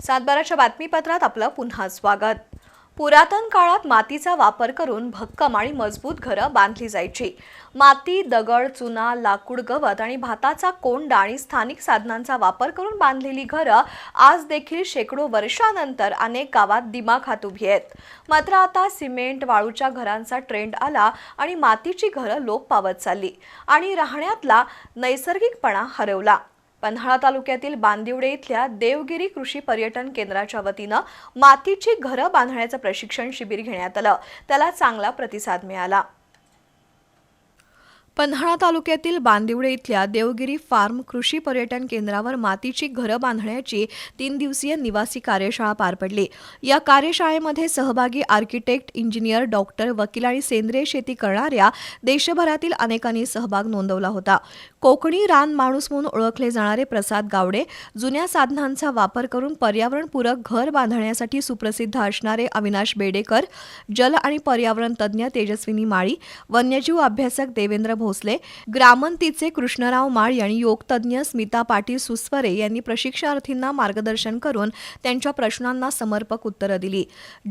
सातबाराच्या बातमीपत्रात आपलं पुन्हा स्वागत। पुरातन काळात मातीचा वापर करून भक्कम आणि मजबूत घरं बांधली जायची। माती, दगड, चुना, लाकूड, गवत आणि भाताचा कोंडा आणि स्थानिक साधनांचा वापर करून बांधलेली घरं आज देखील शेकडो वर्षांनंतर अनेक गावात दिमाखात उभी आहेत। मात्र आता सिमेंट, वाळूच्या घरांचा ट्रेंड आला आणि मातीची घरं लोप पावत चालली आणि राहण्यातला नैसर्गिकपणा हरवला। पन्हाळा तालुक्यातील बांदिवडे इथल्या देवगिरी कृषी पर्यटन केंद्राच्या वतीनं मातीची घरं बांधण्याचं प्रशिक्षण शिबिर घेण्यात आलं। त्याला चांगला प्रतिसाद मिळाला। पन्हाळा तालुक्यातील बांदिवडे इथल्या देवगिरी फार्म कृषी पर्यटन केंद्रावर मातीची घरं बांधण्याची 3 दिवसीय निवासी कार्यशाळा पार पडली। या कार्यशाळेमध्ये सहभागी आर्किटेक्ट, इंजिनियर, डॉक्टर, वकील आणि सेंद्रिय शेती करणाऱ्या देशभरातील अनेकांनी सहभाग नोंदवला होता। कोकणी रान माणूस म्हणून ओळखले जाणारे प्रसाद गावडे, जुन्या साधनांचा वापर करून पर्यावरणपूरक घर बांधण्यासाठी सुप्रसिद्ध असणारे अविनाश बेडेकर, जल आणि पर्यावरण तज्ज्ञ तेजस्विनी माळी, वन्यजीव अभ्यासक देवेंद्र भोसले, ग्रामंतीचे कृष्णराव माळी आणि योगतज्ञ स्मिता पाटील सुस्वरे यांनी प्रशिक्षणार्थींना मार्गदर्शन करून त्यांच्या प्रश्नांना समर्पक उत्तरं दिली।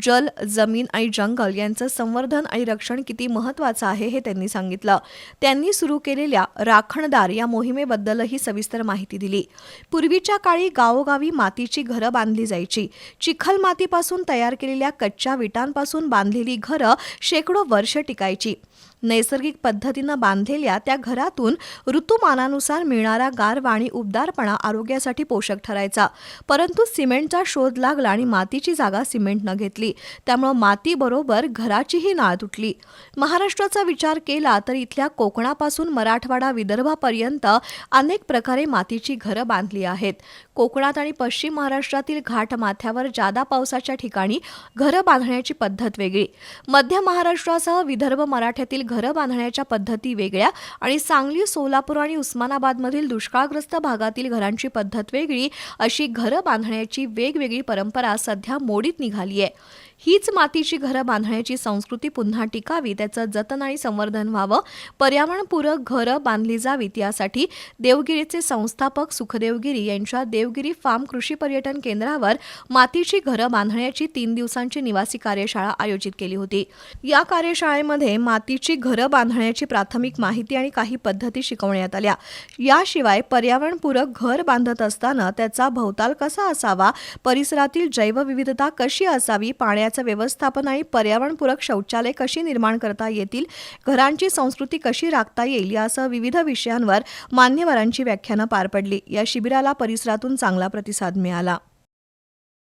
जल, जमीन आणि जंगल यांचं संवर्धन आणि रक्षण किती महत्त्वाचं आहे हे त्यांनी सांगितलं। त्यांनी सुरू केलेल्या राखणदार या मोहिमेबद्दलही सविस्तर माहिती दिली। पूर्वीच्या काळी गावोगावी मातीची घरं बांधली जायची। चिखल मातीपासून तयार केलेल्या कच्च्या विटांपासून बांधलेली घरं शेकडो वर्ष टिकायची। नैसर्गिक पद्धतीनं बांधलेल्या त्या घरातून ऋतुमानानुसार मिळणारा गारवा आणि उबदारपणा आरोग्यासाठी पोषक ठरायचा। परंतु सिमेंटचा शोध लागला आणि मातीची जागा सिमेंटनं घेतली, त्यामुळे मातीबरोबर घराचीही नाळ तुटली। महाराष्ट्राचा विचार केला तर इथल्या कोकणापासून मराठवाडा, विदर्भापर्यंत अनेक प्रकारे मातीची घरं बांधली आहेत। कोकणात आणि पश्चिम महाराष्ट्रातील घाट माथ्यावर जादा पावसाच्या ठिकाणी घरं बांधण्याची पद्धत वेगळी, मध्य महाराष्ट्रासह विदर्भ, मराठ्यातील घरं बांधण्याच्या पद्धती वेगळ्या आणि सांगली, सोलापूर आणि उस्मानाबादमधील दुष्काळग्रस्त भागातील घरांची पद्धत वेगळी, अशी घरं बांधण्याची वेगवेगळी परंपरा सध्या मोडीत निघाली आहे। हीच मातीची घरं बांधण्याची संस्कृती पुन्हा टिकावी, त्याचं जतन आणि संवर्धन व्हावं, पर्यावरणपूरक घरं बांधली जावीत यासाठी देवगिरीचे संस्थापक सुखदेव गिरी यांच्या देवगिरी फार्म कृषी पर्यटन केंद्रावर मातीची घरं बांधण्याची 3 दिवसांची निवासी कार्यशाळा आयोजित केली होती। या कार्यशाळेमध्ये मातीची घरं बांधण्याची प्राथमिक माहिती आणि काही पद्धती शिकवण्यात आल्या। याशिवाय पर्यावरणपूरक घर बांधत असताना त्याचा भोवताल कसा असावा, परिसरातील जैवविविधता कशी असावी, पाण्याचं व्यवस्थापन आणि पर्यावरणपूरक शौचालय कशी निर्माण करता येतील, घरांची संस्कृती कशी राखता येईल यासह विविध विषयांवर मान्यवरांची व्याख्यानं पार पडली। या शिबिराला परिसरातून चांगला प्रतिसाद मिळाला।